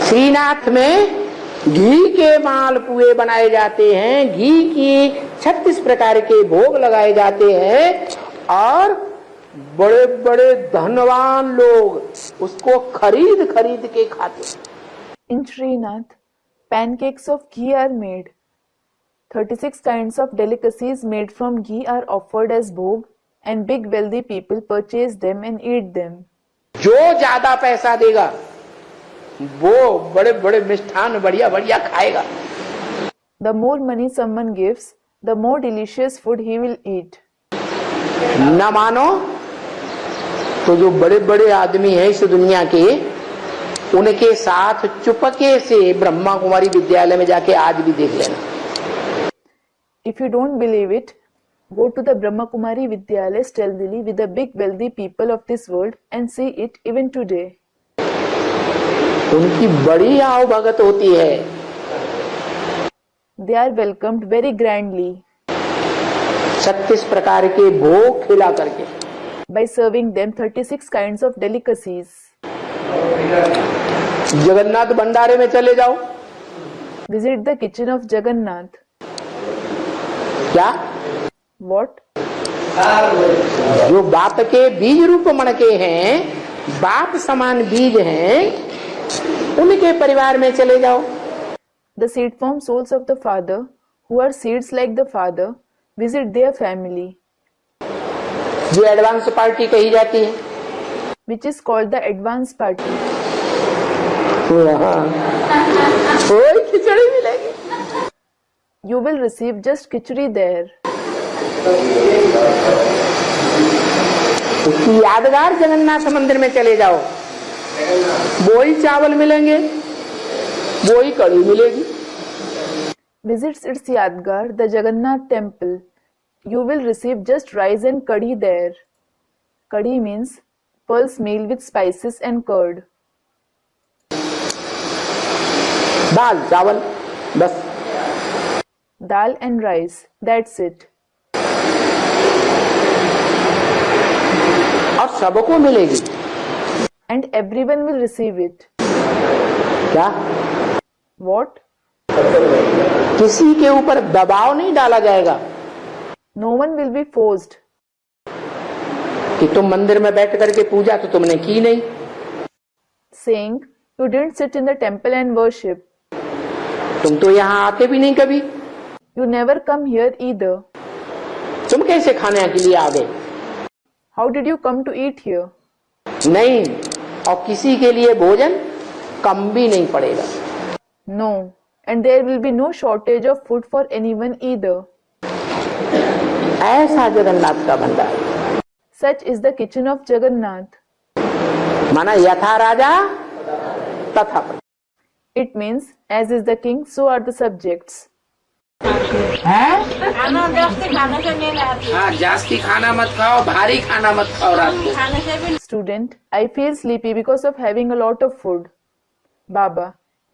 श्रीनाथ में घी के मालपुए बनाए जाते हैं, घी की 36 प्रकार के भोग लगाए जाते हैं और बड़े बड़े धनवान लोग उसको खरीद खरीद के खाते हैं। In Srinath, pancakes of ghee are made. 36 kinds of delicacies made from ghee are offered as bhog, and big wealthy people purchase them and eat them. जो ज्यादा पैसा देगा वो बड़े बड़े मिष्ठान बढ़िया बढ़िया खाएगा। The more money someone gives, the more delicious food he will eat. न मानो तो जो बड़े बड़े आदमी हैं इस दुनिया के, उनके साथ चुपके से ब्रह्मा कुमारी विद्यालय में जाके आज भी देख लेना। If you don't believe it, go to the Brahma Kumari Vidyalaya stealthily with the big wealthy people of this world and see it even today. उनकी बड़ी आओ भगत होती है। They are welcomed very grandly 36 प्रकार के भोग खिला करके, by serving them 36 kinds of delicacies. Jagannath भंडारे में चले जाओ, Visit the kitchen of Jagannath. क्या What? जो बाप के बीज रूप मणके हैं, बाप समान बीज हैं, उनके परिवार में चले जाओ। The seed form souls of the Father, who are seeds like the Father, visit their family, जो एडवांस पार्टी कही जाती है, which is called the advance party. वहाँ कोई खिचड़ी मिलेगी। You will receive just khichdi there. उसकी यादगार जगन्नाथ मंदिर में चले जाओ, वही चावल मिलेंगे, वही कड़ी मिलेगी। Visits its Yadgar, the Jagannath temple. You will receive just rice and kadhi there. Kadhi means pulse meal with spices and curd. दाल चावल बस। Dal and rice, that's it. और सबको मिलेगी। And everyone will receive it. क्या What? किसी के ऊपर दबाव नहीं डाला जाएगा No one will be forced. कि तुम मंदिर में बैठ करके पूजा तो तुमने की नहीं, Saying, you didn't sit in the temple and worship. तुम तो यहाँ आते भी नहीं कभी, You never come here either. तुम कैसे खाने के लिए आ गए? How did you come to eat here? नहीं, और किसी के लिए भोजन कम भी नहीं पड़ेगा। No, and there will be no shortage of food for anyone either. ऐसा जगन्नाथ का भंडार, Such is the kitchen of Jagannath. माना यथा राजा तथा प्रजा। It means, as is the king, so are the subjects. हाँ, जास्ती खाना मत खाओ, भारी खाना मत खाओ रात को। Student, I feel sleepy because of having a lot of food. Baba,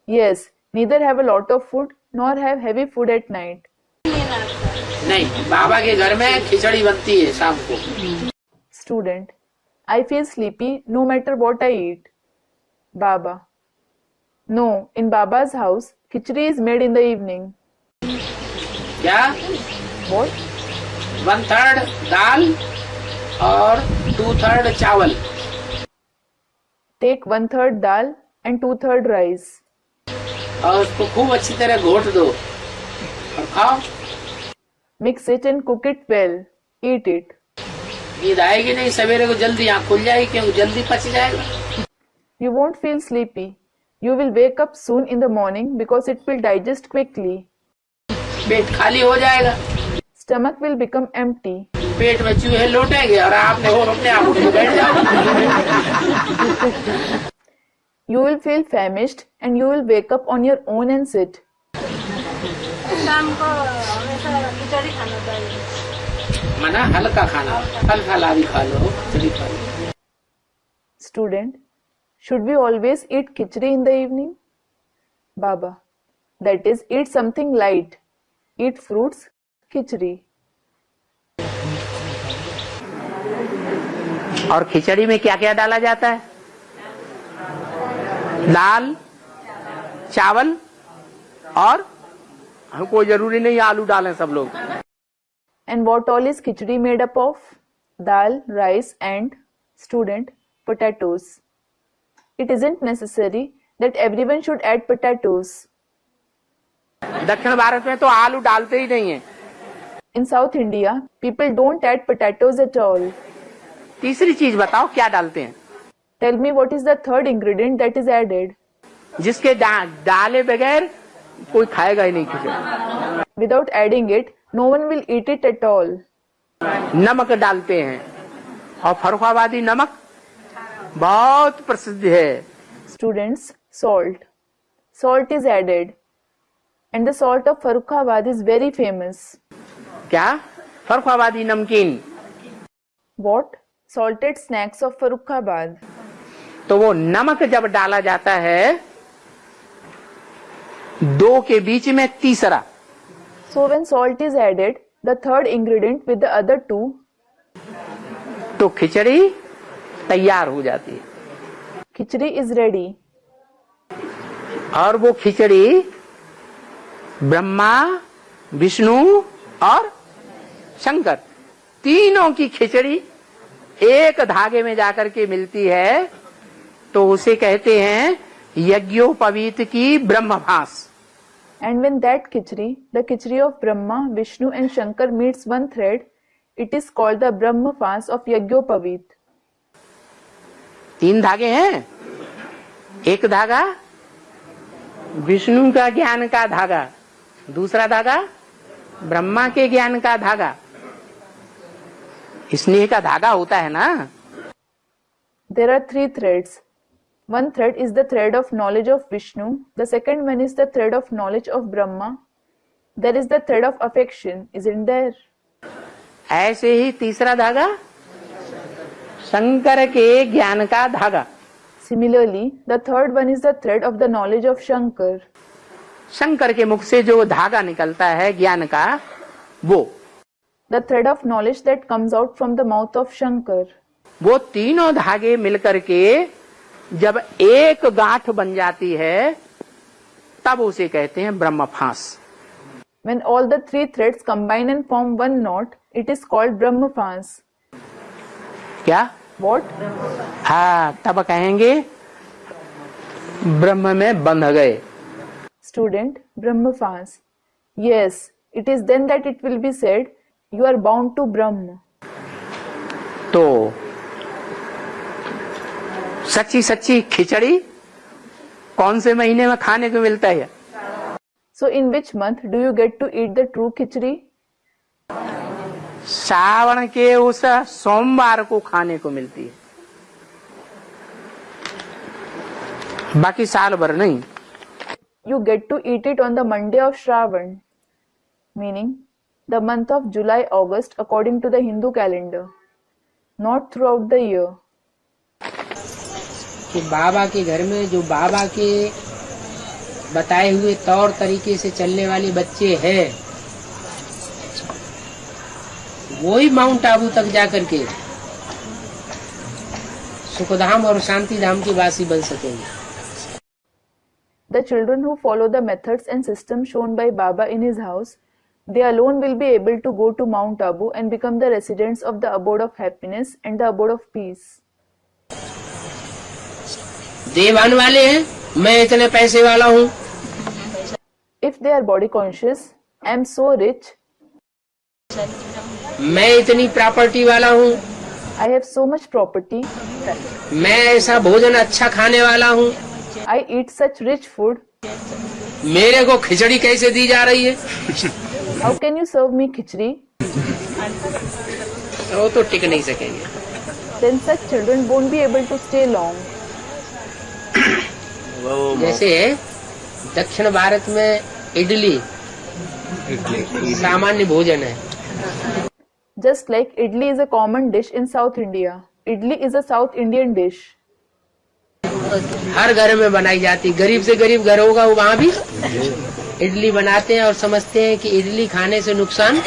yes, neither have a lot of food nor have heavy food at night. नहीं, बाबा के घर में खिचड़ी बनती है शाम को। Student, I feel sleepy no matter what I eat. Baba, no, in Baba's house, khichdi is made in the evening. क्या? What? 1/3 दाल और 2/3 चावल। Take 1/3 dal and 2/3 rice. और उसको खूब अच्छी तरह घोट दो और खाओ। Mix it and cook it well. Eat it. नींद आएगी नहीं, सवेरे को जल्दी आँख खुल जाएगी क्योंकि जल्दी पच जाएगा। You won't feel sleepy. You will wake up soon in the morning because it will digest quickly. पेट खाली हो जाएगा, Stomach will become empty. पेट में चूहे लौटेंगे और आपने वो अपने आप उठ के बैठ जाओगे। You will feel famished and you will wake up on your own and sit. शाम को हमेशा खिचड़ी खाना चाहिए। मना हल्का खाना, फल फलादी खा लो, खिचड़ी खा लो। Student, should we always eat khichdi in the evening? Baba, that is, eat something light. Eat fruits, khichdi. और खिचड़ी में क्या क्या डाला जाता है? दाल, चावल और हमको जरूरी नहीं आलू डालें सब लोग। And what all is khichdi made up of? Dal, rice and, student, potatoes. It isn't necessary that everyone should add potatoes. दक्षिण भारत में तो आलू डालते ही नहीं है। In South India, people don't add potatoes at all. तीसरी चीज बताओ क्या डालते हैं? Tell me what is the third ingredient that is added? जिसके डाले बगैर कोई खाएगा ही नहीं खिचड़ी। Without adding it, no one will eat it at all. नमक डालते हैं और फर्रुखाबादी नमक बहुत प्रसिद्ध है। Students, salt. Salt is added. And the salt of Farrukhabad is very famous. क्या? फर्रुखाबादी नमकीन। What? Salted snacks of Farrukhabad. तो वो नमक जब डाला जाता है दो के बीच में तीसरा, So when salt is added, the third ingredient with the other two, तो खिचड़ी तैयार हो जाती है। khichdi is ready. और वो खिचड़ी ब्रह्मा, विष्णु और शंकर तीनों की खिचड़ी एक धागे में जाकर के मिलती है, तो उसे कहते हैं यज्ञोपवीत की ब्रह्मभास। And when that khichdi, the khichdi of Brahma, Vishnu and Shankar meets one thread, it is called the Brahma fast of Yajñopavit. तीन धागे हैं, एक धागा विष्णु का ज्ञान का धागा, दूसरा धागा ब्रह्मा के ज्ञान का धागा। स्नेह का धागा होता है ना। There are three threads. One thread is the thread of knowledge of Vishnu. The second one is the thread of knowledge of Brahma. There is the thread of affection, isn't there? ऐसे ही तीसरा धागा शंकर के ज्ञान का धागा। Similarly, the third one is the thread of the knowledge of Shankar. Shankar के मुख से जो धागा निकलता है ज्ञान का, वो The thread of knowledge that comes out from the mouth of Shankar. वो तीनों धागे मिलकर के जब एक गांठ बन जाती है तब उसे कहते हैं ब्रह्मफास। When all the three threads combine and form one knot, it is called Brahma fast. क्या? What? हाँ, तब कहेंगे ब्रह्म में बंध गए। Student, Brahma fast. Yes, it is then that it will be said, you are bound to Brahma. तो सच्ची सच्ची खिचड़ी कौन से महीने में खाने को मिलता है? So in which month do you get to eat the true khichdi? Shravan के उस सोमवार को खाने को मिलती है, बाकी साल भर नहीं। You get to eat it on the Monday of Shravan, meaning the month of July, August according to the Hindu calendar, not throughout the year. कि बाबा के घर में जो बाबा के बताए हुए तौर तरीके से चलने वाले बच्चे हैं, वो ही माउंट आबू तक जाकर के सुखधाम और शांति धाम के वासी बन सकेंगे। The children who follow the methods and systems shown by Baba in his house, they alone will be able to go to Mount Abu and become the residents of the abode of happiness and the abode of peace. देवान वाले हैं, मैं इतने पैसे वाला हूँ। If they are body conscious, I am so rich, मैं इतनी प्रॉपर्टी वाला हूँ, I have so much property, मैं ऐसा भोजन अच्छा खाने वाला हूँ, I eat such rich food, मेरे को खिचड़ी कैसे दी जा रही है? how can you serve me khichdi? वो तो टिक नहीं सकेंगे। Then such children won't be able to stay long. जैसे दक्षिण भारत में इडली सामान्य भोजन है, Just like idli is a common dish in South India, idli is a South Indian dish. हर घर में बनाई जाती, गरीब से गरीब घर होगा वहाँ भी इडली बनाते हैं और समझते हैं कि इडली खाने से नुकसान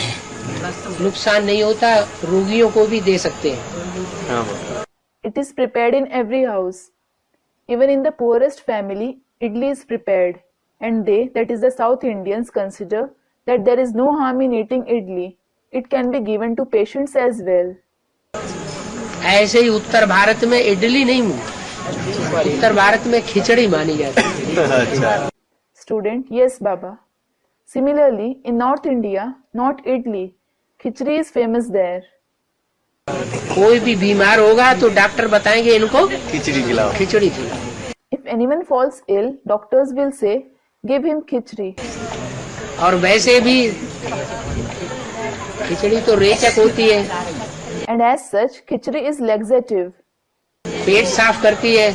नहीं होता, रोगियों को भी दे सकते हैं। It is prepared in every house. Even in the poorest family, idli is prepared. and they, that is the South Indians, consider that there is no harm in eating idli. It can be given to patients as well. ऐसे ही उत्तर भारत में इडली नहीं, उत्तर भारत में खिचड़ी मानी जाती है। Student, yes, Baba. Similarly, in North India, not idli, khichdi is famous there. कोई भी बीमार होगा तो डॉक्टर बताएंगे इनको खिचड़ी खिलाओ, खिचड़ी खिलाओ। If anyone falls ill, doctors will say, give him khichdi. और वैसे भी खिचड़ी तो रेचक होती है, And as such, khichdi is laxative. पेट साफ करती है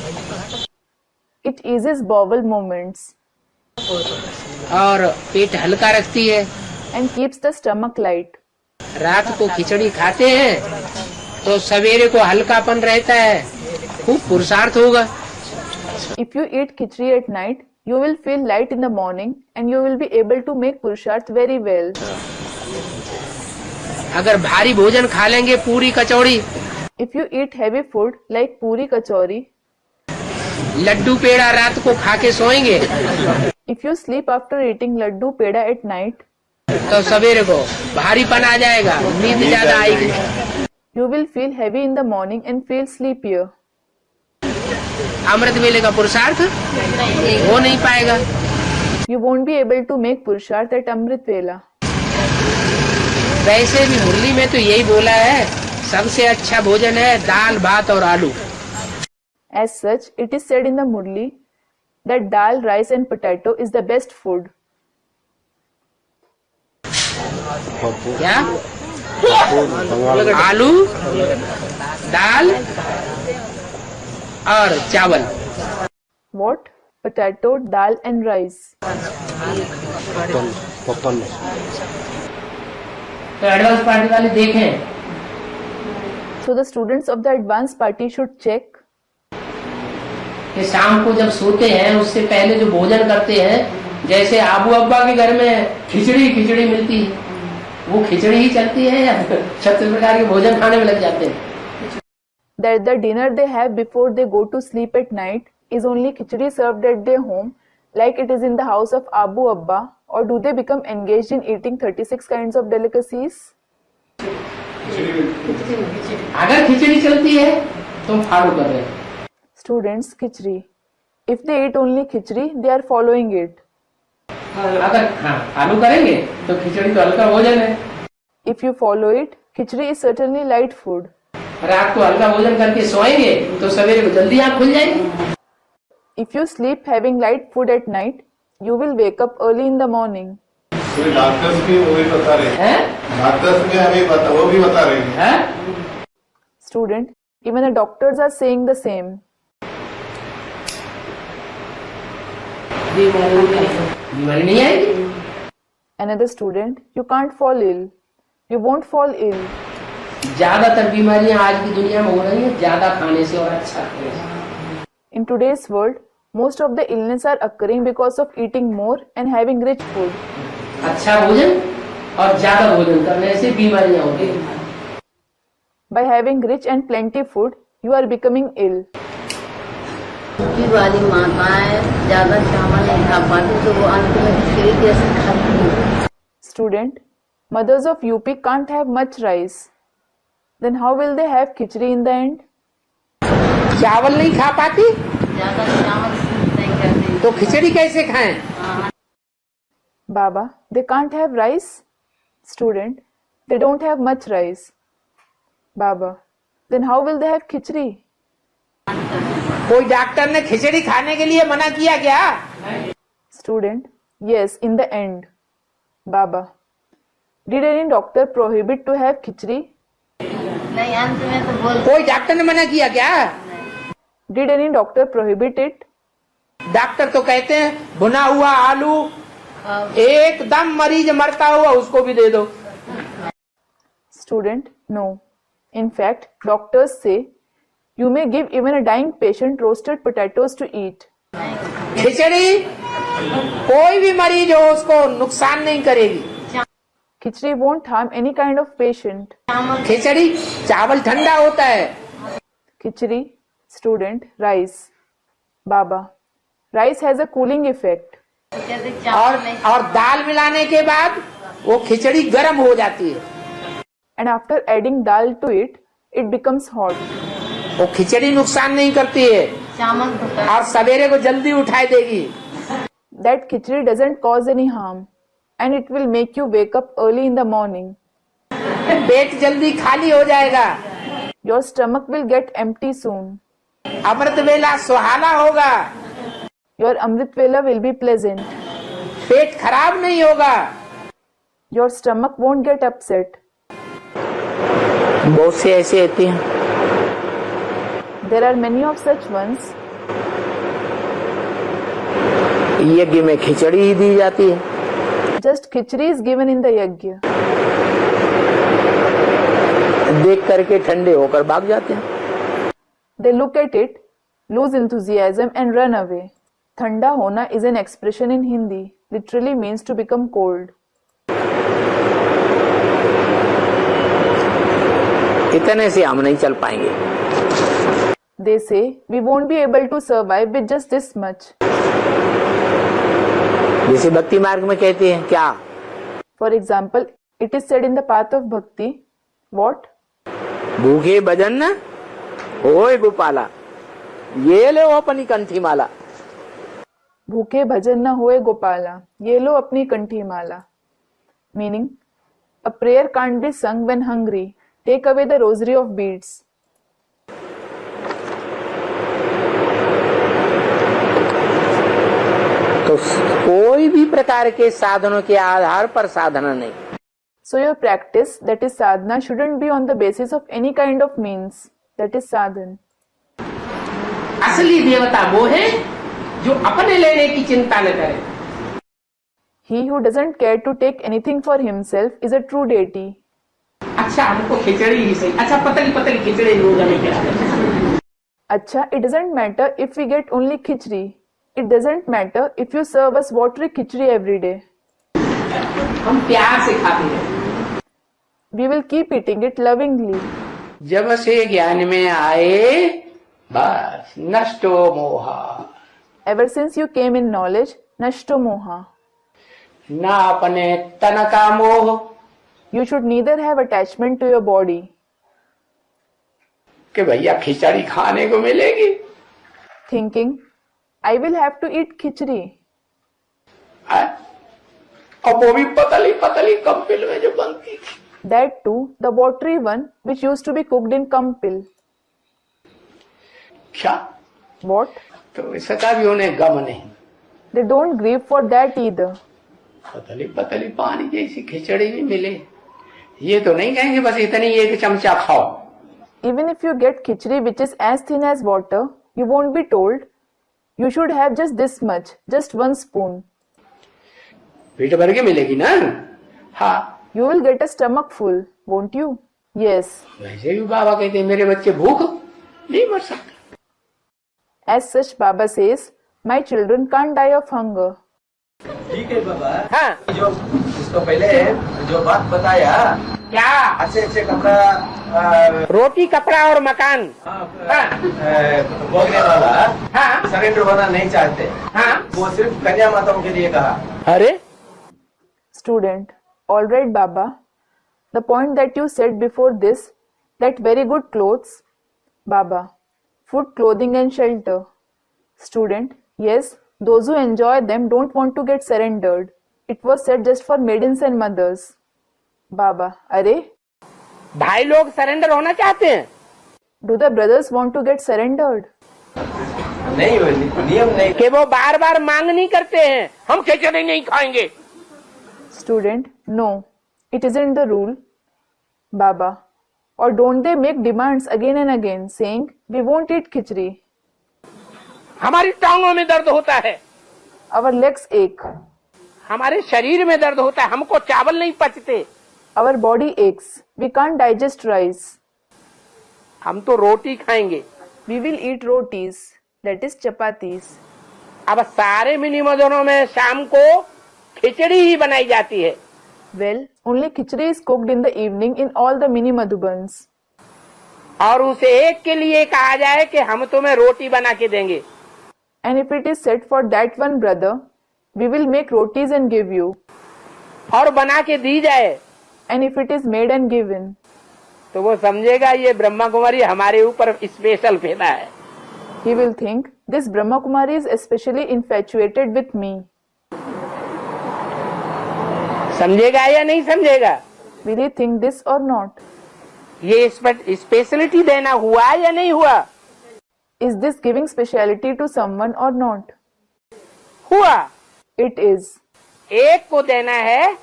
It eases bowel movements और पेट हल्का रखती है। and keeps the stomach light. रात को खिचड़ी खाते हैं तो सवेरे को हल्कापन रहता है, खूब पुरुषार्थ होगा। If you eat khichdi at night, you will feel light in the morning and you will be able to make purusharth very well. अगर भारी भोजन खा लेंगे, पूरी कचौड़ी, If you eat heavy food like puri kachori, Laddu पेड़ा रात को खा के सोएंगे if you sleep after eating laddu peda at night, तो सवेरे को भारीपन आ जाएगा, नींद ज्यादा आएगी। you will feel heavy in the morning and feel sleepier. अमृत वेले का पुरुषार्थ हो नहीं पाएगा। You won't be able to make purusharth at Amrit Vela. वैसे भी मुरली में तो यही बोला है, सबसे अच्छा भोजन है दाल भात और आलू। As such, it is said in the Murli that dal, rice and potato is the best food. क्या? आलू, दाल और चावल। What? Potato, dal and rice. तो एडवांस पार्टी वाले देखें, So the students of the advanced party should check कि शाम को जब सोते हैं उससे पहले जो भोजन करते हैं, जैसे आबू अब्बा के घर में खिचड़ी मिलती है, वो खिचड़ी ही चलती है या 36 प्रकार के भोजन खाने में लग जाते हैं। that the dinner they have before they go to sleep at night is only khichdi served at their home like it is in the house of Abu Abba, or do they become engaged in eating 36 kinds of delicacies? अगर खिचड़ी चलती है तो follow कर रहे हैं। Students, khichdi. If they eat only khichdi, they are following it. अगर follow करेंगे तो खिचड़ी तो हल्का भोजन है। If you follow it, khichdi is certainly light food. रात को हल्का भोजन करके सोएंगे तो सवेरे को जल्दी आँख खुल जाएगी। If you sleep having light food at night, you will wake up early in the morning. Doctors भी वही बता रहे हैं, डॉक्टर्स भी हमें वो भी बता रहे हैं। Student, even the doctors are saying the same. बीमारी नहीं आएगी। Another student, you can't fall ill. You won't fall ill. ज्यादातर बीमारियां आज की दुनिया में हो रही हैं ज्यादा खाने से और अच्छा खाने से। In today's world, most of the illness are occurring because of eating more and having rich food. अच्छा भोजन और ज्यादा भोजन करने से बीमारियां होती हैं। By having rich and plenty food, you are becoming ill. की वाली माताएं ज्यादा चावल नहीं खा पाती तो वो अंत में खिचड़ी जैसे खाती हैं। Student, mothers of UP can't have much rice. Then how will they have khichdi in the end? चावल नहीं खा पाती ज्यादा चावल नहीं करती तो खिचड़ी कैसे खाएं? Baba, they can't have rice? Student, they don't have much rice. Baba, then how will they have khichdi? कोई डॉक्टर ने खिचड़ी खाने के लिए मना किया क्या? Student, yes, in the end. Baba, did any doctor prohibit to have khichdi? नहीं, अंत में तो बोल कोई डॉक्टर ने मना किया क्या? Did any doctor prohibit it? Doctor तो कहते हैं भुना हुआ आलू एकदम मरीज मरता हुआ उसको भी दे दो। Student, no. In fact, doctors say you may give even a dying patient roasted potatoes to eat. खिचड़ी कोई भी मरीज हो उसको नुकसान नहीं करेगी। Khichdi won't harm any kind of patient. खिचड़ी चावल ठंडा होता है। Khichdi, student, rice. Baba, rice has a cooling effect. कहते और चावल नहीं और दाल मिलाने के बाद वो खिचड़ी गर्म हो जाती है। And after adding dal to it, it becomes hot. वो खिचड़ी नुकसान नहीं करती है चावल होता है और सवेरे को जल्दी उठाई देगी। That khichdi doesn't cause any harm, and it will make you wake up early in the morning. पेट जल्दी खाली हो जाएगा। Your stomach will get empty soon. अमृत वेला सुहाना होगा। Your Amrit Vela will be pleasant. पेट खराब नहीं होगा। Your stomach won't get upset. बहुत से ऐसे होते हैं। There are many of such ones. यज्ञ में खिचड़ी ही दी जाती है। Just khichdi is given in the yajna. देख करके ठंडे होकर भाग जाते हैं। They look at it, lose enthusiasm and run away. Thanda hona is an expression in Hindi, literally means to become cold. इतने से हम नहीं चल पाएंगे। They say we won't be able to survive with just this much. जैसे भक्ति मार्ग में कहते हैं क्या? For example, it is said in the path of bhakti, what? भूखे भजन न होए गोपाला, ये लो अपनी कंठी माला। भूखे भजन न होए गोपाला, ये लो अपनी कंठी माला. Meaning, a prayer can't be sung when hungry. Take away the rosary of beads. तो कोई भी प्रकार के साधनों के आधार पर साधना नहीं। So your practice, that is sadhana, shouldn't be on the basis of any kind of means. That is sadhana. असली देवता वो है जो अपने लेने की चिंता न करे। He who doesn't care to take anything for himself is a true deity. अच्छा हमको खिचड़ी ही सही। अच्छा पतली पतली खिचड़ी लोग लेके आते। Acha, it doesn't matter if we get only khichdi. It doesn't matter if you serve us watery khichdi every day. हम प्यार से खाते हैं। We will keep eating it lovingly. जब से ज्ञान में आए बस नष्टो मोहा। Ever since you came in knowledge, nashto moha. ना अपने तन का मोह You should neither have attachment to your body. कि भैया खिचड़ी खाने को मिलेगी। Thinking, I will have to eat khichdi. और वो भी पतली पतली कंपिल में जो बनती थी। That too, the watery one which used to be cooked in kampil. क्या? What? तो इसका भी उन्हें गम नहीं। They don't grieve for that either. पतली पतली पानी जैसी खिचड़ी भी मिले, ये तो नहीं कहेंगे बस इतनी एक चमचा खाओ। Even if you get khichdi which is as thin as water, you won't be told, you should have just this much, just one spoon. पेट भर के मिलेगी ना? हाँ। You will get a stomach full, won't you? Yes. वैसे भी बाबा कहते हैं मेरे बच्चे भूख नहीं मर सकते। As such, Baba says, my children can't die of hunger. ठीक है बाबा। हाँ। जो इसको पहले जो बात बताया, क्या? अच्छे अच्छे कपड़ा, रोटी कपड़ा और मकान। भोगने वाला हाँ। सरेंडर होना नहीं चाहते। हाँ। वो सिर्फ कन्या माताओं के लिए कहा। अरे Student, all right, Baba. The point that you said before this, that very good clothes, Baba, food, clothing and shelter. Student, yes, those who enjoy them don't want to get surrendered. It was said just for maidens and mothers. Baba, अरे, भाई लोग surrender होना चाहते हैं। do the brothers want to get surrendered? नहीं, नियम नहीं। कि वो बार बार मांग नहीं करते हैं हम खिचड़ी नहीं खाएंगे। Student, no, it isn't the rule. Baba, or don't they make demands again and again saying, we won't eat khichdi. हमारी टांगों में दर्द होता है, Our legs ache. हमारे शरीर में दर्द होता है, हमको चावल नहीं पचते, Our body aches. We can't digest rice. हम तो रोटी खाएंगे। We will eat rotis, that is chapatis. अब सारे मिनी मजरों में शाम को खिचड़ी ही बनाई जाती है। Well, only khichdi is cooked in the evening in all the mini madhubans. और उसे एक के लिए कहा जाए कि हम तुम्हें रोटी बना के देंगे। And if it is said for that one brother, We will make rotis and give you. और बना के दी जाए And if it is made and given, तो वो समझेगा ये ब्रह्मा कुमारी हमारे ऊपर स्पेशल फिदा है। he will think, this Brahma Kumari is especially infatuated with me. समझेगा या नहीं समझेगा? Will he think this or not? ये स्पेशलिटी देना हुआ या नहीं हुआ? Is this giving speciality to someone or not? हुआ। It is. एक को देना है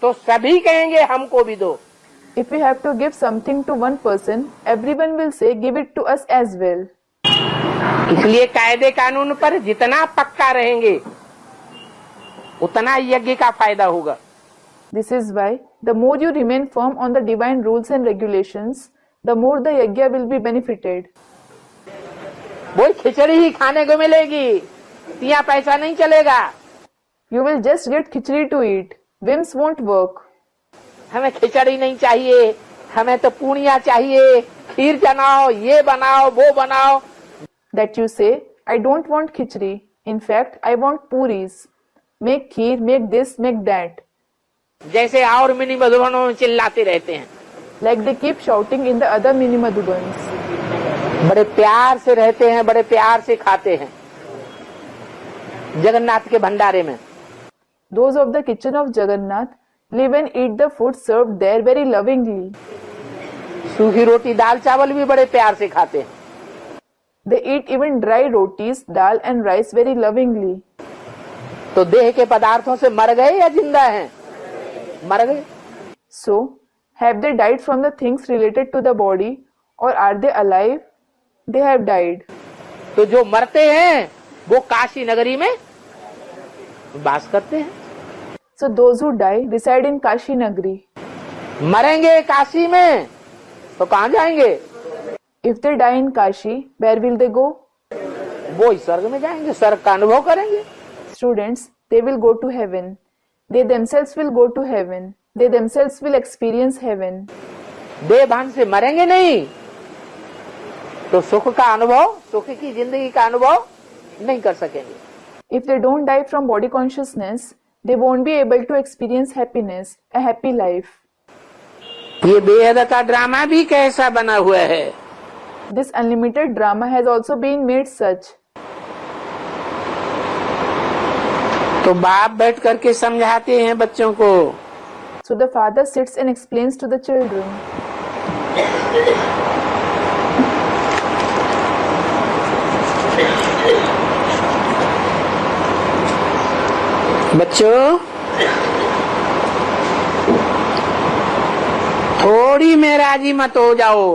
तो सभी कहेंगे हमको भी दो। If we have to give something to one person, everyone will say, give it to us as well. इसलिए कायदे कानून पर जितना पक्का रहेंगे उतना यज्ञ का फायदा होगा। This is why, the more you remain firm on the divine rules and regulations, the more the yajna will be benefited. वो खिचड़ी ही खाने को मिलेगी, यहाँ पैसा नहीं चलेगा। You will just get khichdi to eat. Whims won't work. हमें खिचड़ी नहीं चाहिए, हमें तो पूड़ियाँ चाहिए, खीर बनाओ, ये बनाओ, वो बनाओ। That you say, I don't want khichdi. In fact, I want puris. Make kheer, make this, make that. जैसे और मिनी मधुबनों में चिल्लाते रहते हैं। Like they keep shouting in the other mini Madhubans. बड़े प्यार से रहते हैं, बड़े प्यार से खाते हैं जगन्नाथ के भंडारे में। Those of the kitchen of Jagannath live and eat the food served there very lovingly. सूखी रोटी दाल चावल भी बड़े प्यार से खाते हैं। They eat even dry rotis, dal and rice very lovingly. तो देह के पदार्थों से मर गए या जिंदा हैं? मर गए। So, have they died from the things related to the body, or are they alive? They have died. तो जो मरते हैं वो काशी नगरी में वास करते हैं। So those who die reside in Kashi Nagari. मरेंगे काशी में तो कहाँ जाएंगे? If they die in Kashi, where will they go? वो ही स्वर्ग में जाएंगे, स्वर्ग का अनुभव करेंगे। Students, they will go to heaven. They themselves will go to heaven. They themselves will experience heaven. देह भान से मरेंगे नहीं तो सुख का अनुभव, सुख की जिंदगी का अनुभव नहीं कर सकेंगे। If they don't die from body consciousness, they won't be able to experience happiness, a happy life. ये बेहद का ड्रामा भी कैसा बना हुआ है? This unlimited drama has also been made such. तो बाप बैठ करके समझाते हैं बच्चों को। So the father sits and explains to the children. बच्चों, थोड़ी में राजी मत हो जाओ।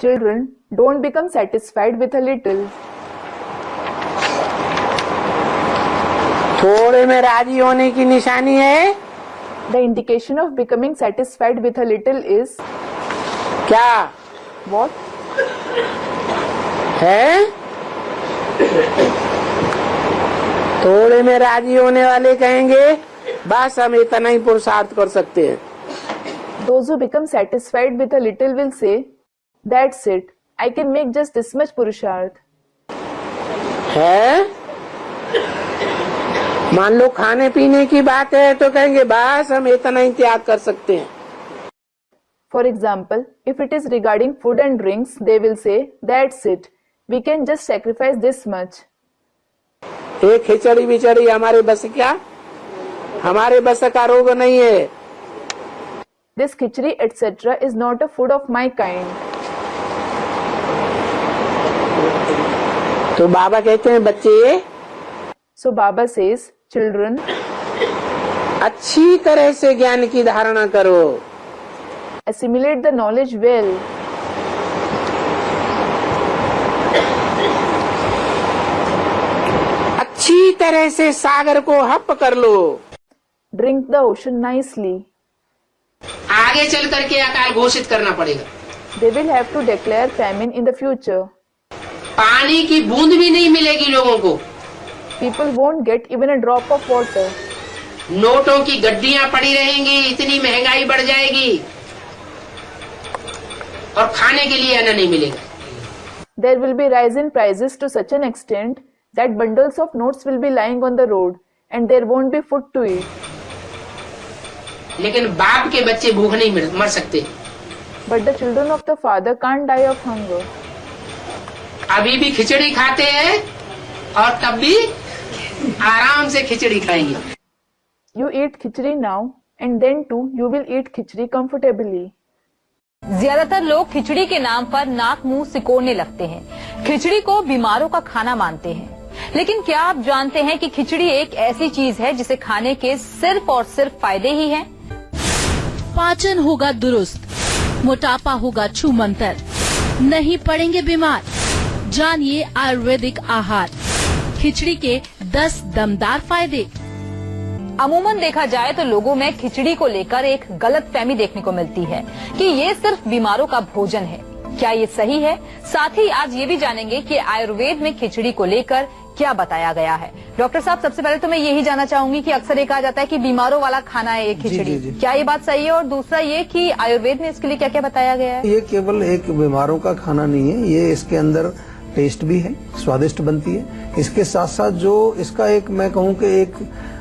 Children, don't become satisfied with a little. थोड़े में राजी होने की निशानी है The indication of becoming satisfied with a little is क्या what? है? थोड़े में राजी होने वाले कहेंगे बस हम इतना ही पुरुषार्थ कर सकते हैं। Those who become satisfied with a little will say, that's it, I can make just this much purusharth. है? मान लो खाने पीने की बात है तो कहेंगे बस हम इतना ही त्याग कर सकते हैं। For example, if it is regarding food and drinks, they will say, that's it, we can just sacrifice this much. एक खिचड़ी बिचड़ी हमारे बस क्या? हमारे बस का रोग नहीं है। This khichdi etc. is not a food of my kind. तो बाबा कहते हैं बच्चे, So Baba says, children, अच्छी तरह से ज्ञान की धारणा करो। assimilate the knowledge well. अच्छी तरह से सागर को हप कर लो। Drink the ocean nicely. आगे चल करके अकाल घोषित करना पड़ेगा। They will have to declare famine in the future. पानी की बूंद भी नहीं मिलेगी लोगों को। People won't get even a drop of water. नोटों की गड्डियां पड़ी रहेंगी, इतनी महंगाई बढ़ जाएगी और खाने के लिए अन्न नहीं मिलेगा। There will be rise in prices to such an extent that bundles of notes will be lying on the road and there won't be food to eat. लेकिन बाप के बच्चे भूख नहीं मर सकते। But the children of the father can't die of hunger. अभी भी खिचड़ी खाते हैं और तब भी आराम से खिचड़ी खाएंगे। You eat khichdi now and then too you will eat khichdi comfortably. ज्यादातर लोग खिचड़ी के नाम पर नाक मुंह सिकोड़ने लगते हैं। खिचड़ी को बीमारों का खाना मानते हैं। लेकिन क्या आप जानते हैं कि खिचड़ी एक ऐसी चीज है जिसे खाने के सिर्फ और सिर्फ फायदे ही हैं? पाचन होगा दुरुस्त, मोटापा होगा छूमंतर, नहीं पड़ेंगे बीमार। जानिए आयुर्वेदिक आहार, खिचड़ी के 10 दमदार फायदे। अमूमन देखा जाए तो लोगों में खिचड़ी को लेकर एक गलतफहमी देखने को मिलती है कि ये सिर्फ बीमारों का भोजन है। क्या ये सही है? साथ ही आज ये भी जानेंगे कि आयुर्वेद में खिचड़ी को लेकर क्या बताया गया है। डॉक्टर साहब, सबसे पहले तो मैं यही जानना चाहूंगी कि अक्सर ये कहा जाता है कि बीमारों वाला खाना है ये खिचड़ी, क्या ये बात सही है? और दूसरा ये कि आयुर्वेद में इसके लिए क्या क्या बताया गया है? ये केवल एक बीमारों का खाना नहीं है, ये इसके अंदर टेस्ट भी है, स्वादिष्ट बनती है। इसके साथ साथ जो इसका एक मैं कहूँ कि एक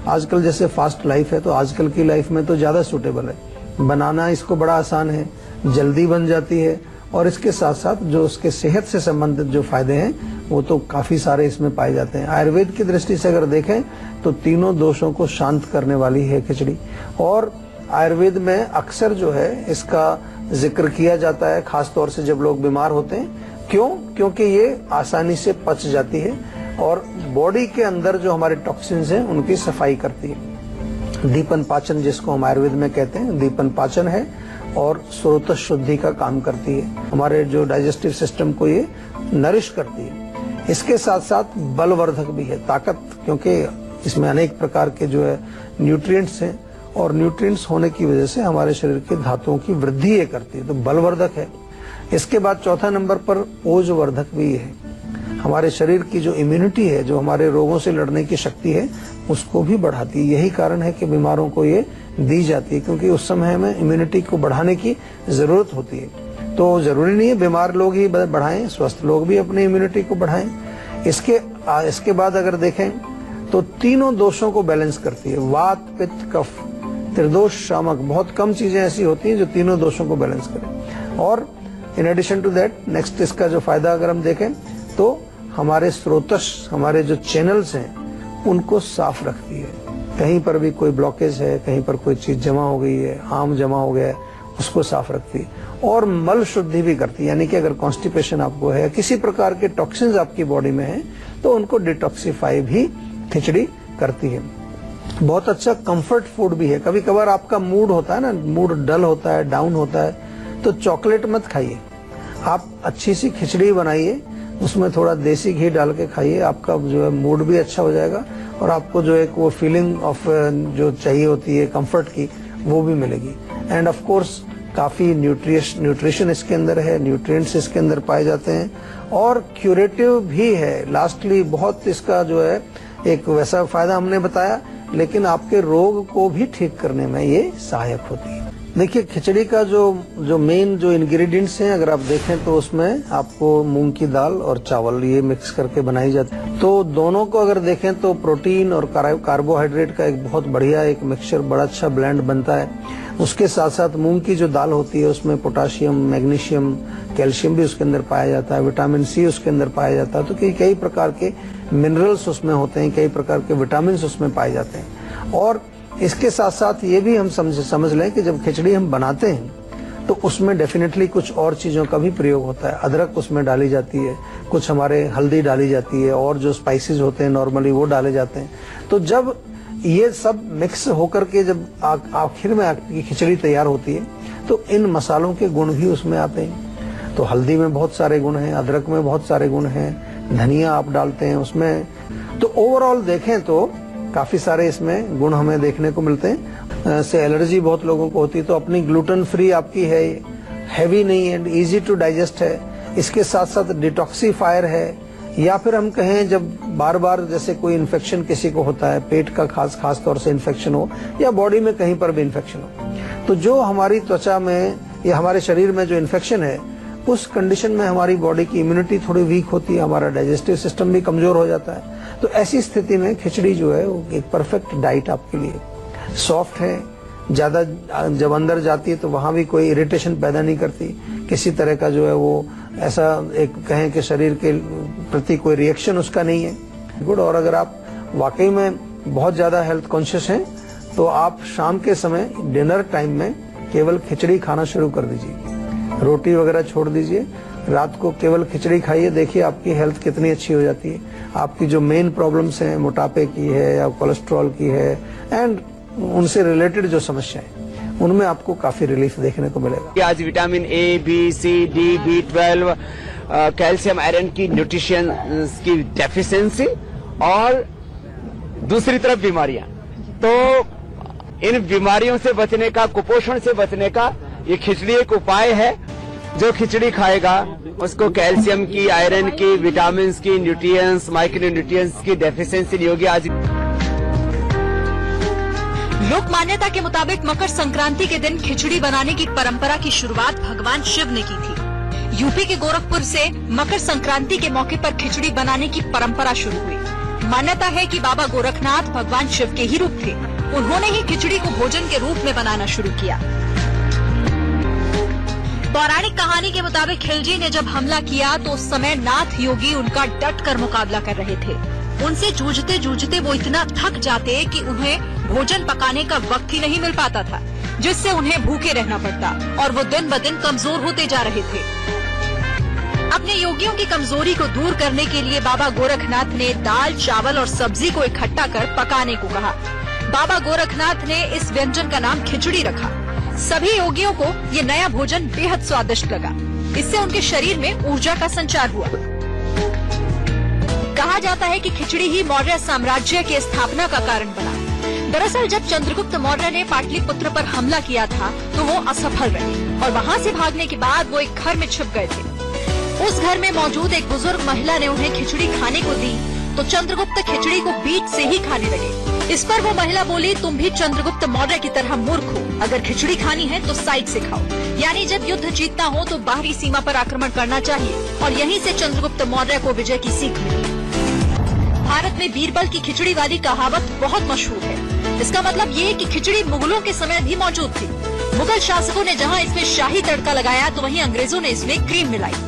आजकल जैसे फास्ट लाइफ है तो आजकल की लाइफ में तो ज्यादा सूटेबल है। बनाना इसको बड़ा आसान है, जल्दी बन जाती है और इसके साथ साथ जो उसके सेहत से संबंधित जो फायदे हैं वो तो काफी सारे इसमें पाए जाते हैं। आयुर्वेद की दृष्टि से अगर देखें तो तीनों दोषों को शांत करने वाली है खिचड़ी। और आयुर्वेद में अक्सर जो है इसका जिक्र किया जाता है, खासतौर से जब लोग बीमार होते हैं। क्यों? क्योंकि ये आसानी से पच जाती है और बॉडी के अंदर जो हमारे टॉक्सिन्स हैं उनकी सफाई करती है। दीपन पाचन जिसको हम आयुर्वेद में कहते हैं, दीपन पाचन है और स्रोत शुद्धि का काम करती है। हमारे जो डाइजेस्टिव सिस्टम को ये नरिश करती है। इसके साथ साथ बलवर्धक भी है, ताकत, क्योंकि इसमें अनेक प्रकार के जो है न्यूट्रिएंट्स हैं और न्यूट्रिएंट्स होने की वजह से हमारे शरीर के धातुओं की वृद्धि ये करती है, तो बलवर्धक है। इसके बाद चौथा नंबर पर ओजवर्धक भी है। हमारे शरीर की जो इम्यूनिटी है, जो हमारे रोगों से लड़ने की शक्ति है, उसको भी बढ़ाती है। यही कारण है कि बीमारों को ये दी जाती है, क्योंकि उस समय में इम्यूनिटी को बढ़ाने की जरूरत होती है। तो जरूरी नहीं है बीमार लोग ही बढ़ाएं, स्वस्थ लोग भी अपनी इम्यूनिटी को बढ़ाएं। इसके बाद अगर देखें तो तीनों दोषों को बैलेंस करती है। वात, पित्त, कफ, त्रिदोष शामक, बहुत कम चीजें ऐसी होती हैं जो तीनों दोषों को बैलेंस करें। और in addition to that next इसका जो फायदा अगर हम देखें तो हमारे स्रोतस, हमारे जो चैनल्स हैं उनको साफ रखती है। कहीं पर भी कोई ब्लॉकेज है, कहीं पर कोई चीज जमा हो गई है, आम जमा हो गया है, उसको साफ रखती है। और मल शुद्धि भी करती है, यानी कि अगर कॉन्स्टिपेशन आपको है, किसी प्रकार के टॉक्सिन्स आपकी बॉडी में हैं तो उनको डिटॉक्सिफाई भी खिचड़ी करती है। बहुत अच्छा कंफर्ट फूड भी है। कभी कभार आपका मूड होता है ना, मूड डल होता है, डाउन होता है, तो चॉकलेट मत खाइए। आप अच्छी सी खिचड़ी बनाइए, उसमें थोड़ा देसी घी डाल के खाइए, आपका जो है मूड भी अच्छा हो जाएगा और आपको जो एक वो फीलिंग ऑफ जो चाहिए होती है कंफर्ट की, वो भी मिलेगी। एंड ऑफ कोर्स काफी न्यूट्रिशन इसके अंदर है, न्यूट्रिएंट्स इसके अंदर पाए जाते हैं और क्यूरेटिव भी है। लास्टली बहुत इसका जो है एक वैसा फायदा हमने बताया, लेकिन आपके रोग को भी ठीक करने में ये सहायक होती है। देखिए, खिचड़ी का जो मेन जो इंग्रेडिएंट्स हैं अगर आप देखें तो उसमें आपको मूंग की दाल और चावल ये मिक्स करके बनाई जाती है। तो दोनों को अगर देखें तो प्रोटीन और कार्बोहाइड्रेट का एक बहुत बढ़िया एक मिक्सचर, बड़ा अच्छा ब्लेंड बनता है। उसके साथ साथ मूंग की जो दाल होती है उसमें पोटाशियम, मैग्नीशियम, कैल्शियम भी उसके अंदर पाया जाता है, विटामिन सी उसके अंदर पाया जाता है। तो कई प्रकार के मिनरल्स उसमें होते हैं, कई प्रकार के विटामिन उसमें पाए जाते हैं। और इसके साथ साथ ये भी हम समझ लें कि जब खिचड़ी हम बनाते हैं तो उसमें डेफिनेटली कुछ और चीजों का भी प्रयोग होता है। अदरक उसमें डाली जाती है, कुछ हमारे हल्दी डाली जाती है और जो स्पाइसेस होते हैं नॉर्मली वो डाले जाते हैं। तो जब ये सब मिक्स होकर के जब आखिर में आपकी खिचड़ी तैयार होती है तो इन मसालों के गुण भी उसमें आते हैं। तो हल्दी में बहुत सारे गुण हैं, अदरक में बहुत सारे गुण हैं, धनिया आप डालते हैं उसमें। तो ओवरऑल देखें तो काफी सारे इसमें गुण हमें देखने को मिलते हैं। से एलर्जी बहुत लोगों को होती है, तो अपनी ग्लूटेन फ्री आपकी है, हैवी नहीं है, इजी टू डाइजेस्ट है। इसके साथ साथ डिटॉक्सीफायर है। या फिर हम कहें जब बार बार जैसे कोई इन्फेक्शन किसी को होता है, पेट का खास तौर से इन्फेक्शन हो या बॉडी में कहीं पर भी इन्फेक्शन हो, तो जो हमारी त्वचा में या हमारे शरीर में जो इन्फेक्शन है उस कंडीशन में हमारी बॉडी की इम्यूनिटी थोड़ी वीक होती है, हमारा डाइजेस्टिव सिस्टम भी कमजोर हो जाता है। तो ऐसी स्थिति में खिचड़ी जो है वो एक परफेक्ट डाइट आपके लिए। सॉफ्ट है, ज्यादा जब अंदर जाती है तो वहां भी कोई इरिटेशन पैदा नहीं करती, किसी तरह का जो है वो ऐसा एक कहें कि शरीर के प्रति कोई रिएक्शन उसका नहीं है। गुड। और अगर आप वाकई में बहुत ज्यादा हेल्थ कॉन्शियस हैं तो आप शाम के समय डिनर टाइम में केवल खिचड़ी खाना शुरू कर दीजिए, रोटी वगैरह छोड़ दीजिए, रात को केवल खिचड़ी खाइए। देखिए आपकी हेल्थ कितनी अच्छी हो जाती है। आपकी जो मेन प्रॉब्लम्स हैं, मोटापे की है या कोलेस्ट्रॉल की है एंड उनसे रिलेटेड जो समस्या है, उनमें आपको काफी रिलीफ देखने को मिलेगा। आज vitamin A, B, C, D, B12, calcium, iron की न्यूट्रिशन की डेफिशिएंसी और दूसरी तरफ बीमारियां, तो इन बीमारियों से बचने का, कुपोषण से बचने का ये खिचड़ी एक उपाय है। जो खिचड़ी खाएगा उसको कैल्शियम की, आयरन की, विटामिन की, न्यूट्रिएंट्स, माइक्रो न्यूट्रिएंट्स की डेफिशिएंसी नहीं होगी। आज लोक मान्यता के मुताबिक मकर संक्रांति के दिन खिचड़ी बनाने की परंपरा की शुरुआत भगवान शिव ने की थी। यूपी के गोरखपुर से मकर संक्रांति के मौके पर खिचड़ी बनाने की परंपरा शुरू हुई। मान्यता है कि बाबा गोरखनाथ भगवान शिव के ही रूप थे। उन्होंने ही खिचड़ी को भोजन के रूप में बनाना शुरू किया। पौराणिक कहानी के मुताबिक खिलजी ने जब हमला किया तो उस समय नाथ योगी उनका डट कर मुकाबला कर रहे थे। उनसे जूझते जूझते वो इतना थक जाते कि उन्हें भोजन पकाने का वक्त ही नहीं मिल पाता था, जिससे उन्हें भूखे रहना पड़ता और वो दिन ब दिन कमजोर होते जा रहे थे। अपने योगियों की कमजोरी को दूर करने के लिए बाबा गोरखनाथ ने दाल, चावल और सब्जी को इकट्ठा कर पकाने को कहा। बाबा गोरखनाथ ने इस व्यंजन का नाम खिचड़ी रखा। सभी योगियों को ये नया भोजन बेहद स्वादिष्ट लगा। इससे उनके शरीर में ऊर्जा का संचार हुआ। कहा जाता है कि खिचड़ी ही मौर्य साम्राज्य की स्थापना का कारण बना। दरअसल जब चंद्रगुप्त मौर्य ने पाटलिपुत्र पर हमला किया था तो वो असफल रहे और वहाँ से भागने के बाद वो एक घर में छिप गए थे। उस घर में मौजूद एक बुजुर्ग महिला ने उन्हें खिचड़ी खाने को दी तो चंद्रगुप्त खिचड़ी को बीच से ही खाने लगे। इस पर वो महिला बोली, तुम भी चंद्रगुप्त मौर्य की तरह मूर्ख हो। अगर खिचड़ी खानी है तो साइड से खाओ। यानी जब युद्ध जीतना हो तो बाहरी सीमा पर आक्रमण करना चाहिए और यहीं से चंद्रगुप्त मौर्य को विजय की सीख मिली। भारत में बीरबल की खिचड़ी वाली कहावत बहुत मशहूर है। इसका मतलब ये कि खिचड़ी मुगलों के समय भी मौजूद थी। मुगल शासकों ने जहाँ इसमें शाही तड़का लगाया तो वहीं अंग्रेजों ने इसमें क्रीम मिलाई।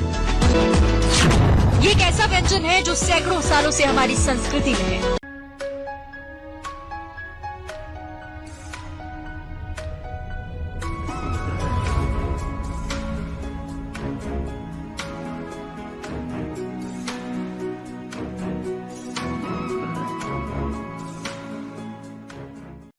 ये एक ऐसा व्यंजन है जो सैकड़ों सालों से हमारी संस्कृति में है।